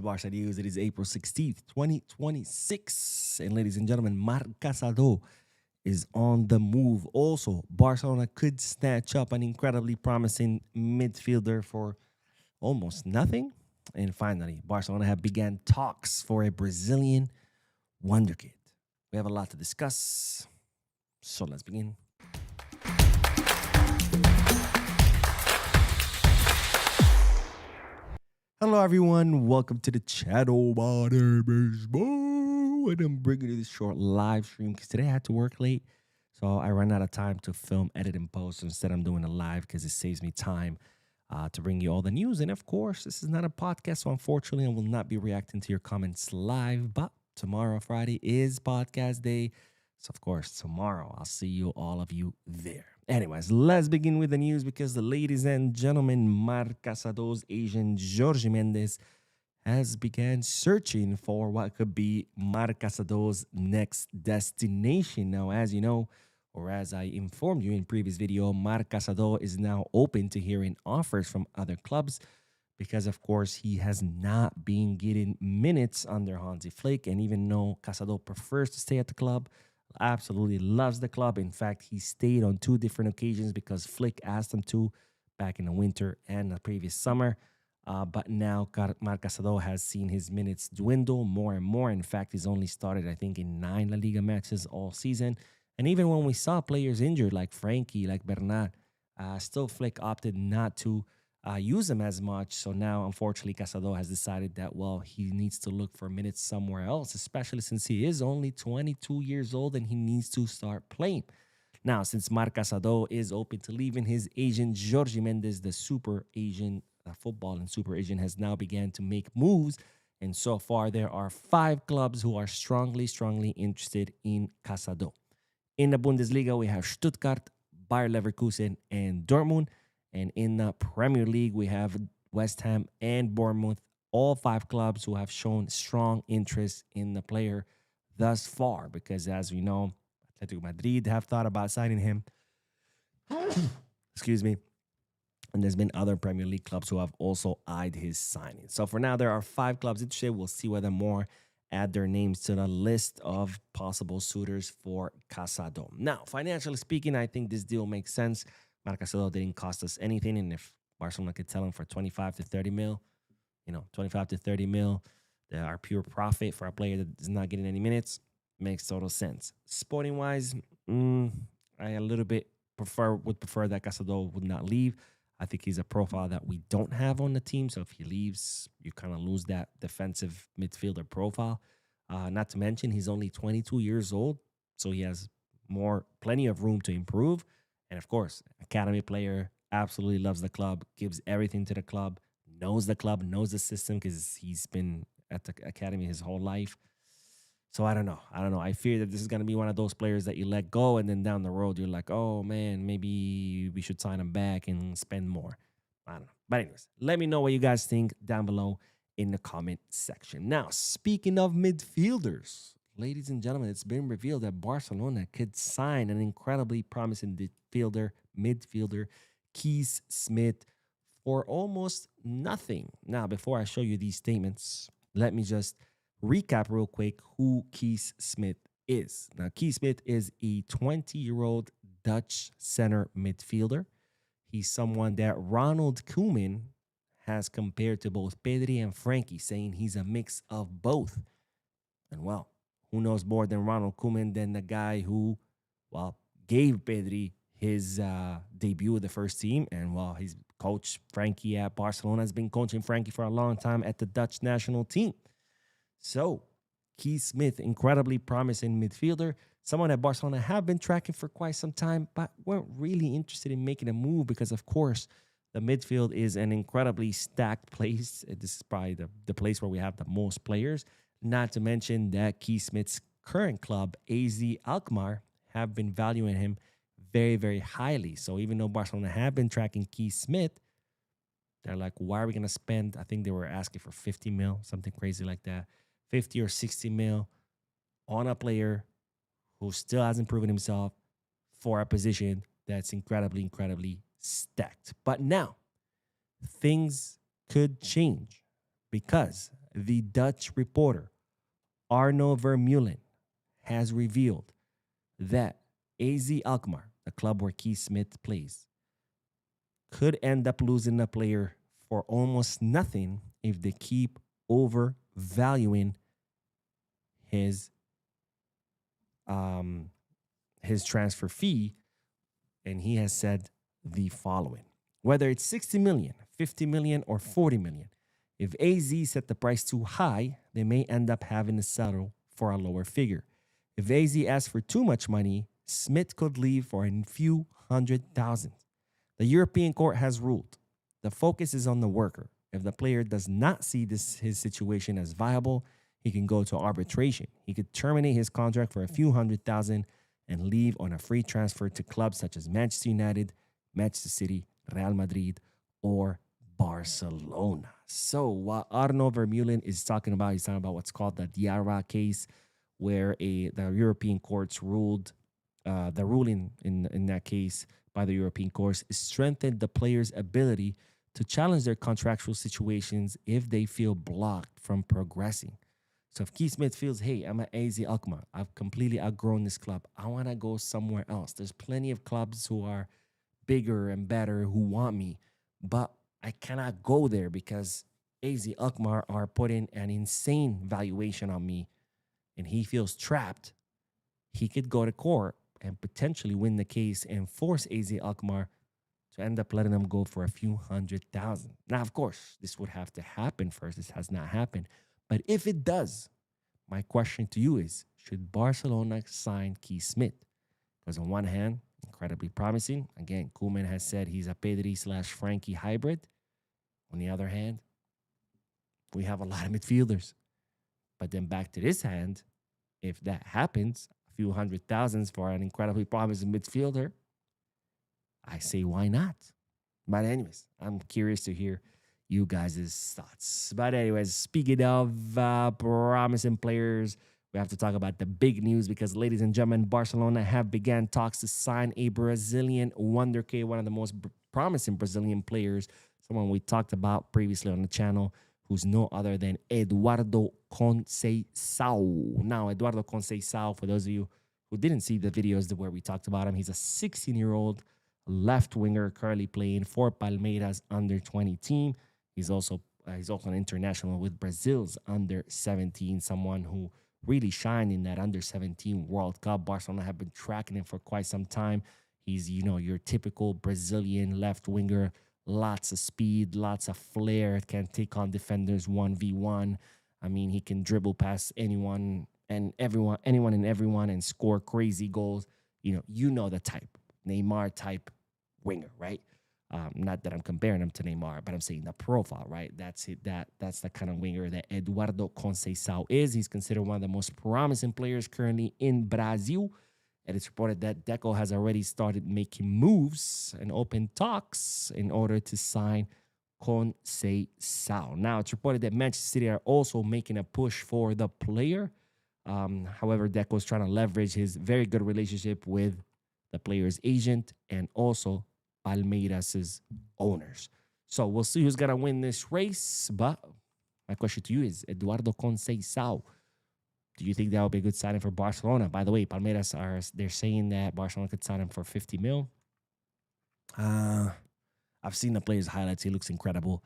Barca News. It is April 16th, 2026. And ladies and gentlemen, Marc Casado is on the move. Also, Barcelona could snatch up an incredibly promising midfielder for almost nothing. And finally, Barcelona have began talks for a Brazilian Wonderkid. We have a lot to discuss. So let's begin. Hello, everyone. Welcome to the Channel Body Baseball. And I'm bringing you this short live stream because today I had to work late. So I ran out of time to film, edit, and post. So instead, I'm doing a live because it saves me time to bring you all the news. And of course, this is not a podcast. So unfortunately, I will not be reacting to your comments live. But tomorrow, Friday, is podcast day. So, of course, tomorrow, I'll see you, all of you, there. Anyways, let's begin with the news because the ladies and gentlemen, Marc Casado's agent, Jorge Mendes, has began searching for what could be Marc Casado's next destination. Now, as you know, or as I informed you in previous video, Marc Casado is now open to hearing offers from other clubs because, of course, he has not been getting minutes under Hansi Flick. And even though Casado prefers to stay at the club, absolutely loves the club. In fact, he stayed on two different occasions because Flick asked him to back in the winter and the previous summer. But now Marc Casado has seen his minutes dwindle more and more. In fact, he's only started, I think, in 9 La Liga matches all season. And even when we saw players injured like Frankie, like Bernat, still Flick opted not to use him as much. So now, unfortunately, Casado has decided that, well, he needs to look for minutes somewhere else, especially since he is only 22 years old and he needs to start playing. Now, since Marc Casado is open to leaving, his agent, Jorge Mendes, the super agent, football and super agent, has now began to make moves. And so far, there are 5 clubs who are strongly interested in Casado. In the Bundesliga, we have Stuttgart, Bayer Leverkusen, and Dortmund. And in the Premier League, we have West Ham and Bournemouth, all 5 clubs who have shown strong interest in the player thus far. Because as we know, Atletico Madrid have thought about signing him. Excuse me. And there's been other Premier League clubs who have also eyed his signing. So for now, there are 5 clubs interested. We'll see whether more add their names to the list of possible suitors for Casado. Now, financially speaking, I think this deal makes sense. Marc Casado didn't cost us anything, and if Barcelona could sell him for 25 to 30 mil, 25 to 30 mil, our pure profit for a player that is not getting any minutes makes total sense. Sporting wise, I a little bit would prefer that Casado would not leave. I think he's a profile that we don't have on the team, so if he leaves, you kind of lose that defensive midfielder profile. Not to mention, he's only 22 years old, so he has plenty of room to improve. And of course, academy player, absolutely loves the club, gives everything to the club, knows the system because he's been at the academy his whole life. So I don't know. I fear that this is going to be one of those players that you let go and then down the road you're like, oh man, maybe we should sign him back and spend more. I don't know. But anyways, let me know what you guys think down below in the comment section. Now, speaking of midfielders, ladies and gentlemen, it's been revealed that Barcelona could sign an incredibly promising midfielder, Kees Smit, for almost nothing. Now, before I show you these statements, let me just recap real quick who Kees Smit is. Now, Kees Smit is a 20-year-old Dutch center midfielder. He's someone that Ronald Koeman has compared to both Pedri and Frankie, saying he's a mix of both. And well, who knows more than Ronald Koeman than the guy who, well, gave Pedri his debut with the first team. And, well, he's coached Frankie at Barcelona, has been coaching Frankie for a long time at the Dutch national team. So, Kees Smit, incredibly promising midfielder, someone that Barcelona have been tracking for quite some time, but weren't really interested in making a move because, of course, the midfield is an incredibly stacked place. This is probably the place where we have the most players. Not to mention that Kees Smit's current club, AZ Alkmaar, have been valuing him very, very highly. So even though Barcelona have been tracking Kees Smit, they're like, why are we going to spend, I think they were asking for 50 mil, something crazy like that, 50 or 60 mil on a player who still hasn't proven himself for a position that's incredibly stacked. But now, things could change because the Dutch reporter Arno Vermeulen has revealed that AZ Alkmaar, the club where Kees Smit plays, could end up losing a player for almost nothing if they keep overvaluing his um, his transfer fee. And he has said the following: whether it's 60 million, 50 million, or 40 million, if AZ set the price too high, they may end up having to settle for a lower figure. If AZ asks for too much money, Smith could leave for a few hundred thousand. The European court has ruled the focus is on the worker. If the player does not see his situation as viable, he can go to arbitration. He could terminate his contract for a few hundred thousand and leave on a free transfer to clubs such as Manchester United, Manchester City, Real Madrid, or Barcelona. So what Arno Vermeulen is talking about, he's talking about what's called the Diarra case, where the European courts ruled, the ruling in that case by the European courts strengthened the player's ability to challenge their contractual situations if they feel blocked from progressing. So if Kees Smit feels, hey, I'm at AZ Alkmaar, I've completely outgrown this club, I want to go somewhere else. There's plenty of clubs who are bigger and better who want me, but I cannot go there because AZ Alkmaar are putting an insane valuation on me, and he feels trapped. He could go to court and potentially win the case and force AZ Alkmaar to end up letting them go for a few hundred thousand. Now, of course, this would have to happen first. This has not happened. But if it does, my question to you is, should Barcelona sign Kees Smit? Because on one hand, incredibly promising. Again, Koeman has said he's a Pedri/Frankie hybrid. On the other hand, we have a lot of midfielders. But then back to this hand, if that happens, a few hundred thousands for an incredibly promising midfielder, I say why not? But anyways, I'm curious to hear you guys' thoughts. But anyways, speaking of promising players, we have to talk about the big news because, ladies and gentlemen, Barcelona have began talks to sign a Brazilian Wonderkid, one of the most promising Brazilian players, someone we talked about previously on the channel, who's no other than Eduardo Concei. Now, Eduardo Concei, for those of you who didn't see the videos where we talked about him, he's a 16-year-old left winger currently playing for Palmeiras under-20 team. He's also an international with Brazil's under-17, someone who really shined in that under-17 World Cup. Barcelona have been tracking him for quite some time. He's, your typical Brazilian left winger, lots of speed, lots of flair, can take on defenders 1v1. I mean, he can dribble past anyone and everyone and score crazy goals. You know the type, Neymar type winger, right? Not that I'm comparing him to Neymar, but I'm saying the profile, right? That's it. That's the kind of winger that Eduardo Conceição is. He's considered one of the most promising players currently in Brazil. And it's reported that Deco has already started making moves and open talks in order to sign Conceição. Now, it's reported that Manchester City are also making a push for the player. However, Deco is trying to leverage his very good relationship with the player's agent and also Palmeiras' owners. So we'll see who's going to win this race. But my question to you is, Eduardo Conceição, do you think that would be a good signing for Barcelona? By the way, Palmeiras they're saying that Barcelona could sign him for 50 mil. I've seen the player's highlights. He looks incredible.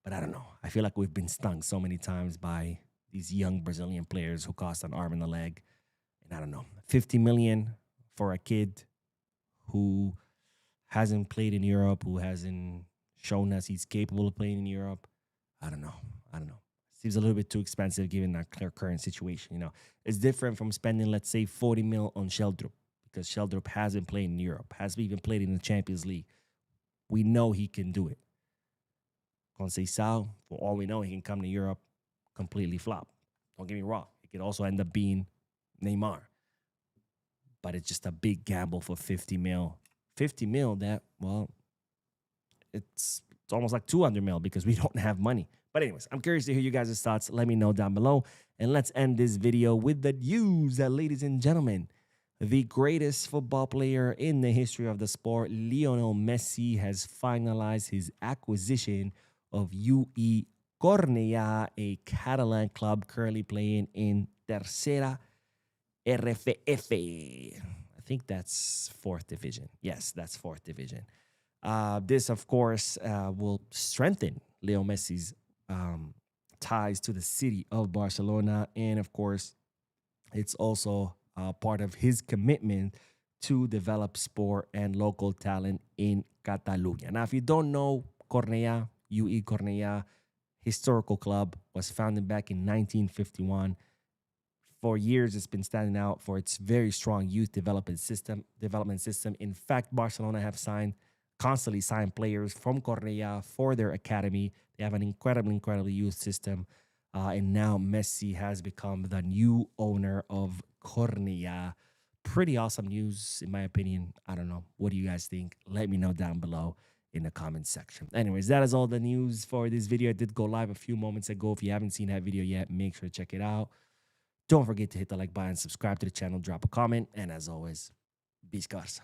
But I don't know. I feel like we've been stung so many times by these young Brazilian players who cost an arm and a leg. And I don't know. 50 million for a kid who hasn't played in Europe, who hasn't shown us he's capable of playing in Europe. I don't know. Seems a little bit too expensive given our current situation. It's different from spending, let's say, 40 mil on Sheldrup, because Sheldrup hasn't played in Europe, hasn't even played in the Champions League. We know he can do it. Conceição, for all we know, he can come to Europe, completely flop. Don't get me wrong. It could also end up being Neymar. But it's just a big gamble for 50 mil. 50 mil that, well, it's almost like 200 mil because we don't have money. But anyways, I'm curious to hear you guys' thoughts. Let me know down below. And let's end this video with the news that, ladies and gentlemen, the greatest football player in the history of the sport, Lionel Messi, has finalized his acquisition of UE Cornella, a Catalan club currently playing in Tercera RFF. I think that's fourth division. Yes, that's fourth division. This, of course, will strengthen Leo Messi's ties to the city of Barcelona. And, of course, it's also part of his commitment to develop sport and local talent in Catalonia. Now, if you don't know Cornella, UE Cornella, historical club, was founded back in 1951. For years, it's been standing out for its very strong youth development system. In fact, Barcelona have constantly signed players from Cornella for their academy. They have an incredible youth system. And now Messi has become the new owner of Cornella. Pretty awesome news, in my opinion. I don't know. What do you guys think? Let me know down below in the comments section. Anyways, that is all the news for this video. It did go live a few moments ago. If you haven't seen that video yet, make sure to check it out. Don't forget to hit the like button, subscribe to the channel, drop a comment, and as always, be scarsa.